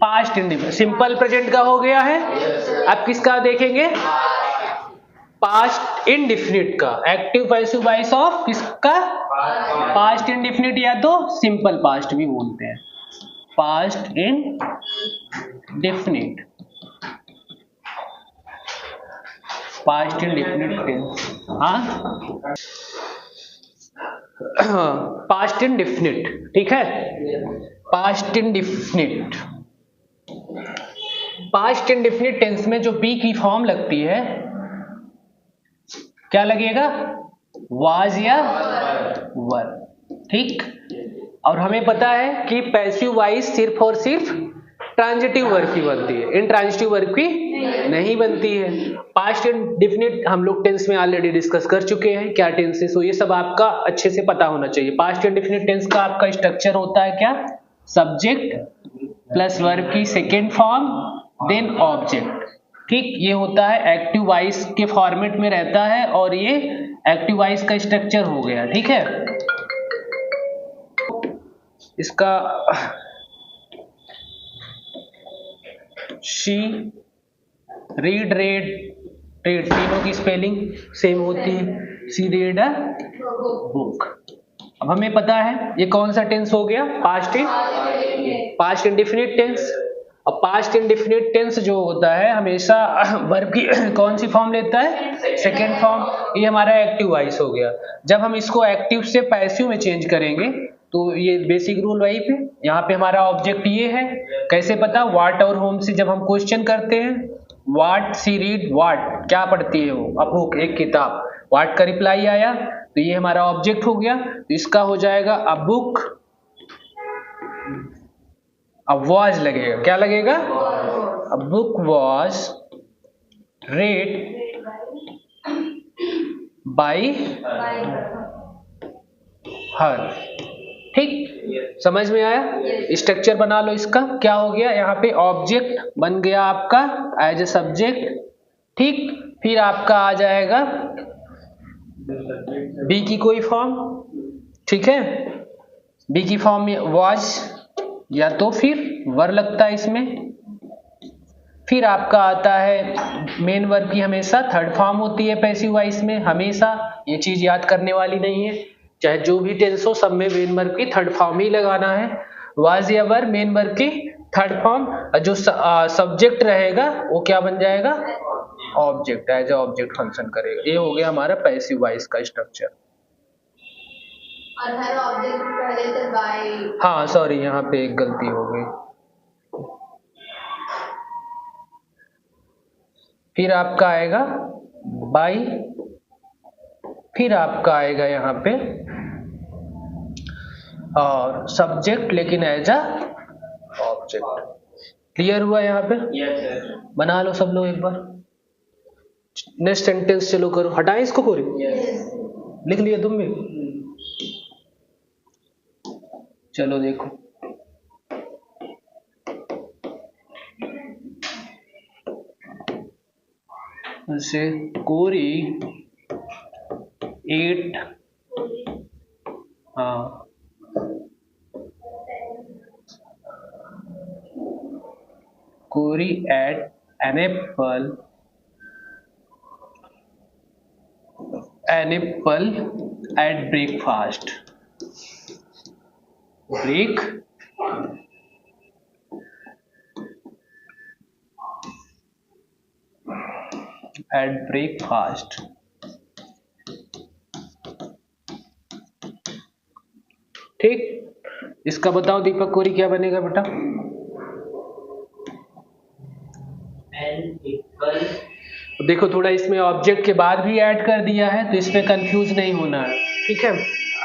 Past indefinite. Simple present का हो गया है। अब किसका देखेंगे? पास्ट इंडिफिनिट का। एक्टिव पैसिव वॉइस ऑफ किसका? पास्ट इंडिफिनिट या तो सिंपल पास्ट भी बोलते हैं। Past indefinite, past indefinite tense. हाँ, पास्ट इंडिफिनिट, ठीक है। Past indefinite, past indefinite tense में जो बी की फॉर्म लगती है क्या लगेगा? वाज या वर, ठीक। और हमें पता है कि पैसिव वॉइस सिर्फ और सिर्फ ट्रांजिटिव वर्ब की बनती है, इंट्रांजिटिव वर्ब की नहीं बनती है। पास्ट इंडिफिनिट हम लोग टेंस में ऑलरेडी डिस्कस कर चुके हैं, क्या टेंसेस हो, ये सब आपका अच्छे से पता होना चाहिए। पास्ट इंडिफिनिट टेंस का आपका स्ट्रक्चर होता है क्या? सब्जेक्ट प्लस वर्ब की सेकेंड फॉर्म देन ऑब्जेक्ट, ठीक। ये होता है एक्टिव वॉइस के फॉर्मेट में रहता है और ये एक्टिव वॉइस का स्ट्रक्चर हो गया, ठीक है। इसका शी, रीड, रेड, रेड तीनों की स्पेलिंग सेम होती है। She read a book. अब हमें पता है ये कौन सा टेंस हो गया? Past indefinite tense. और पास्ट इंडिफिनिट टेंस जो होता है हमेशा वर्ब की कौन सी फॉर्म लेता है? Second form. ये हमारा एक्टिव वॉइस हो गया। जब हम इसको एक्टिव से पैसिव में चेंज करेंगे तो ये बेसिक रूल वही पे, यहाँ पे हमारा ऑब्जेक्ट ये है। कैसे पता? व्हाट और होम से जब हम क्वेश्चन करते हैं, व्हाट सी रीड, व्हाट क्या पढ़ती है वो? अ बुक, एक किताब। व्हाट का रिप्लाई आया तो ये हमारा ऑब्जेक्ट हो गया, तो इसका हो जाएगा अ बुक। अब वॉज लगेगा, क्या लगेगा? A book was red bye हर, ठीक। समझ में आया? स्ट्रक्चर बना लो इसका। क्या हो गया? यहाँ पे ऑब्जेक्ट बन गया आपका एज ए सब्जेक्ट, ठीक। फिर आपका आ जाएगा बी की कोई फॉर्म, ठीक है। बी की फॉर्म में वॉज या तो फिर वर लगता है इसमें। फिर आपका आता है मेन वर्ब की हमेशा थर्ड फॉर्म होती है पैसिव वॉइस में, हमेशा। ये चीज याद करने वाली नहीं है, चाहे जो भी टेंस हो सब में मेन वर्ब की थर्ड फॉर्म ही लगाना है। वाज या वर मेन वर्ब की थर्ड फॉर्म, जो सब्जेक्ट रहेगा वो क्या बन जाएगा? Object, as a object function करेगा। ये हो गया हमारा पैसिव वॉइस का स्ट्रक्चर। और हर ऑब्जेक्ट पहले से बाय, हाँ सॉरी, यहाँ पे एक गलती हो गई। फिर आपका आएगा बाय, फिर आपका आएगा यहाँ पे और सब्जेक्ट लेकिन एज अ ऑब्जेक्ट। क्लियर हुआ यहाँ पे? Yes sir. बना लो सब लोग एक बार। नेक्स्ट सेंटेंस चलो करो। हटाएं इसको पूरी, लिख लिया तुम भी? चलो देखो, जैसे कोरी 8, हाँ कोरी eight an apple at breakfast. Break at breakfast. ठीक, इसका बताओ दीपक, कोरी क्या बनेगा बेटा? देखो थोड़ा इसमें ऑब्जेक्ट के बाद भी ऐड कर दिया है तो इसमें कंफ्यूज नहीं होना है, ठीक है।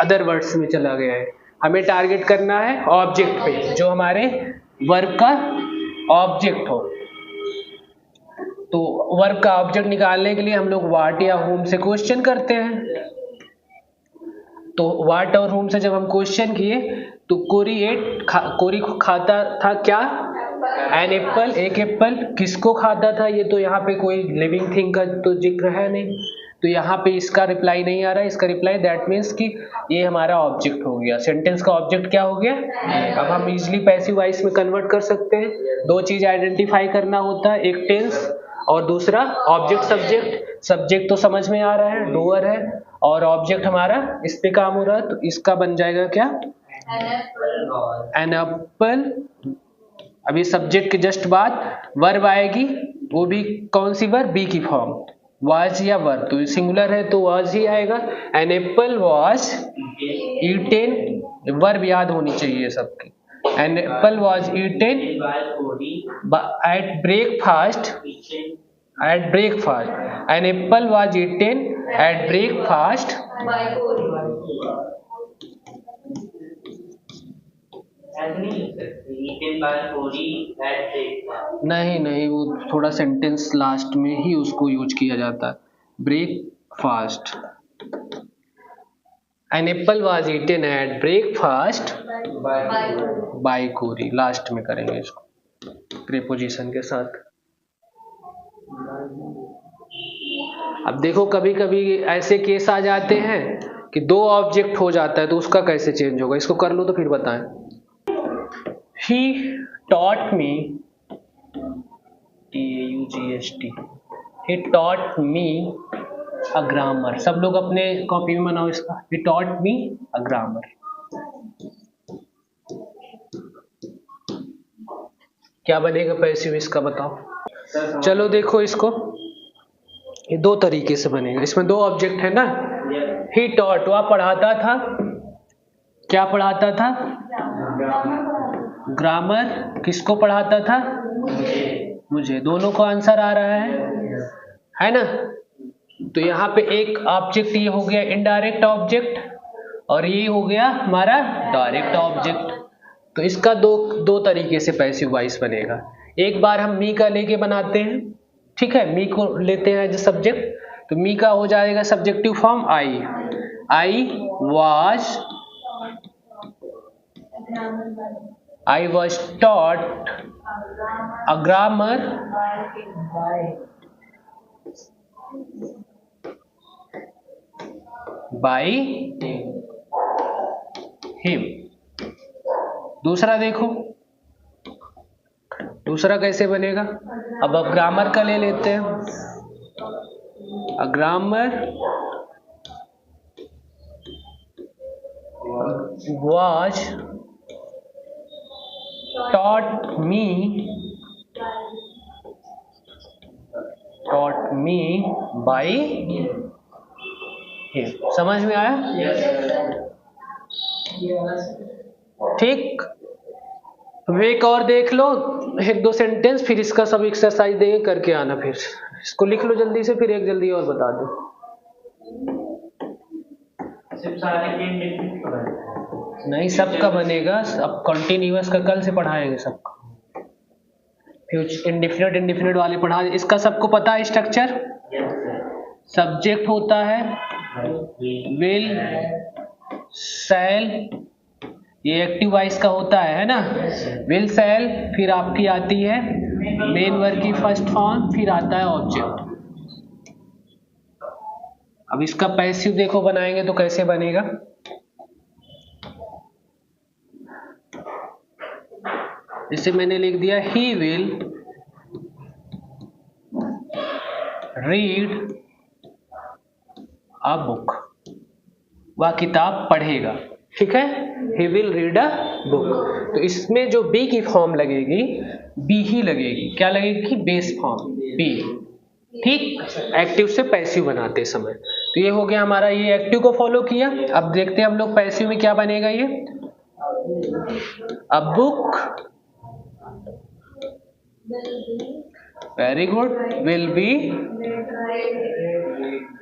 अदर वर्ड्स में चला गया है, हमें टारगेट करना है ऑब्जेक्ट पे, जो हमारे वर्ब का ऑब्जेक्ट हो। तो वर्ब का ऑब्जेक्ट निकालने के लिए हम लोग व्हाट या whom से क्वेश्चन करते हैं। तो व्हाट और whom से जब हम क्वेश्चन किए तो कोरी कोरी को खाता था क्या? एन एप्पल, एक एप्पल। किसको खाता था? ये तो यहाँ पे कोई लिविंग थिंग का तो जिक्र है नहीं, तो यहाँ पे इसका रिप्लाई नहीं आ रहा है, इसका रिप्लाई, दैट मीन्स कि ये हमारा ऑब्जेक्ट हो गया। सेंटेंस का ऑब्जेक्ट क्या हो गया? अब हम इजिली पैसिव वॉइस में कन्वर्ट कर सकते हैं। दो चीज आइडेंटिफाई करना होता है, एक टेंस और दूसरा ऑब्जेक्ट सब्जेक्ट। सब्जेक्ट तो समझ में आ रहा है, डूअर है, और ऑब्जेक्ट हमारा इस पे काम हो रहा है, तो इसका बन जाएगा क्या? An apple. अभी सब्जेक्ट के जस्ट बाद वर्ब आएगी, वो भी कौन सी वर्ब? बी की फॉर्म, वाज या वर। तो सिंगुलर है तो वाज ही आएगा। An apple was eaten, verb याद होनी चाहिए सबकी। An apple was eaten at breakfast, at breakfast. An apple was eaten at breakfast नहीं, वो थोड़ा सेंटेंस लास्ट में ही उसको यूज किया जाता है, breakfast. An apple was eaten at breakfast by Corey, last में करेंगे इसको प्रीपोजिशन के साथ। अब देखो कभी कभी ऐसे केस आ जाते हैं कि दो ऑब्जेक्ट हो जाता है, तो उसका कैसे चेंज होगा? इसको कर लो तो फिर बताएं। He taught me, T-A-U-G-H-T, he taught me a grammar। सब लोग अपने कॉपी में बनाओ इसका। He taught me a grammar। क्या बनेगा पैसिव इसका बताओ? चलो देखो इसको, ये दो तरीके से बनेगा। इसमें दो ऑब्जेक्ट है ना। He taught, वह पढ़ाता था, क्या पढ़ाता था? ग्रामर। किसको पढ़ाता था? मुझे। दोनों को आंसर आ रहा है ना। तो यहाँ पे एक ऑब्जेक्ट ये हो गया इनडायरेक्ट ऑब्जेक्ट, और ये हो गया हमारा डायरेक्ट ऑब्जेक्ट। तो इसका दो तरीके से पैसिव वॉइस बनेगा। एक बार हम मी का लेके बनाते हैं, ठीक है। मी को लेते हैं एज सब्जेक्ट, तो मी का हो जाएगा subjective form I was taught a grammar by him। दूसरा देखो, दूसरा कैसे बनेगा? अब ग्रामर का ले लेते हैं। A grammar was taught me by him। समझ में आया? ठीक। एक और देख लो, एक दो सेंटेंस, फिर इसका सब एक्सरसाइज देंगे, करके आना। फिर इसको लिख लो जल्दी से, फिर एक जल्दी और बता दो। नहीं, सबका बनेगा, अब कंटिन्यूअस का कल से पढ़ाएंगे सबका। फ्यूचर इंडेफिनिट वाले पढ़ा। इसका सबको पता है स्ट्रक्चर। सब्जेक्ट होता है विल, शैल, ये एक्टिव वॉइस का होता है ना। विल, शैल, फिर आपकी आती है मेन वर्ब की फर्स्ट फॉर्म, फिर आता है ऑब्जेक्ट। अब इसका पैसिव देखो बनाएंगे तो कैसे बनेगा। इसे मैंने लिख दिया, he will read a book, वह किताब पढ़ेगा, ठीक है। He will read a book. तो इसमें जो बी की फॉर्म लगेगी, बी ही लगेगी। क्या लगेगी? बेस फॉर्म बी, ठीक। एक्टिव से पैसिव बनाते समय। तो ये हो गया हमारा, ये एक्टिव को फॉलो किया। अब देखते हैं हम लोग पैसिव में क्या बनेगा। ये a book, very good, will be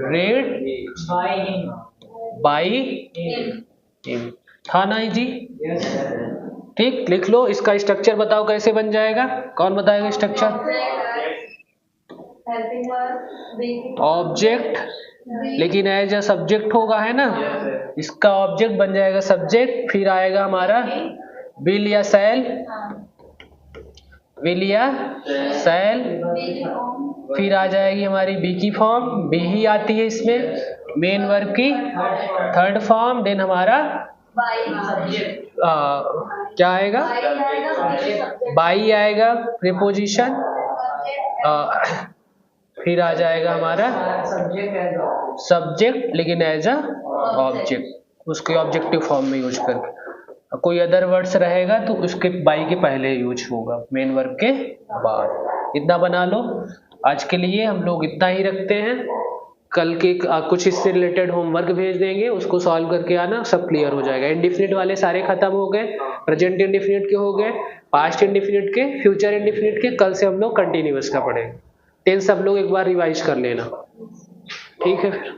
read by him। था ना जी? ठीक, लिख लो। इसका स्ट्रक्चर बताओ कैसे बन जाएगा। कौन बताएगा स्ट्रक्चर? ऑब्जेक्ट, लेकिन एज अ सब्जेक्ट होगा, है ना। इसका ऑब्जेक्ट बन जाएगा सब्जेक्ट, फिर आएगा हमारा विल या शैल, विल या शैल, फिर आ जाएगी हमारी बी की फॉर्म, बी ही आती है इसमें, मेन वर्ब की थर्ड फॉर्म, देन हमारा क्या आएगा, बाई आएगा प्रीपोजिशन, फिर आ जाएगा हमारा सब्जेक्ट लेकिन एज अ ऑब्जेक्ट, उसके ऑब्जेक्टिव फॉर्म में यूज करके। कोई अदर वर्ड्स रहेगा तो उसके बाई के पहले यूज होगा, मेन वर्ब के बाद। इतना बना लो। आज के लिए हम लोग इतना ही रखते हैं। कल के कुछ इससे रिलेटेड होमवर्क भेज देंगे, उसको सॉल्व करके आना, सब क्लियर हो जाएगा। इंडिफिनिट वाले सारे खत्म हो गए, प्रेजेंट इंडिफिनिट के हो गए, पास्ट इंडिफिनिट के, फ्यूचर इंडिफिनिट के कल से हम लोग कंटिन्यूअस का पढ़ेंगे। टेंस सब लोग एक बार रिवाइज कर लेना, ठीक है फिर।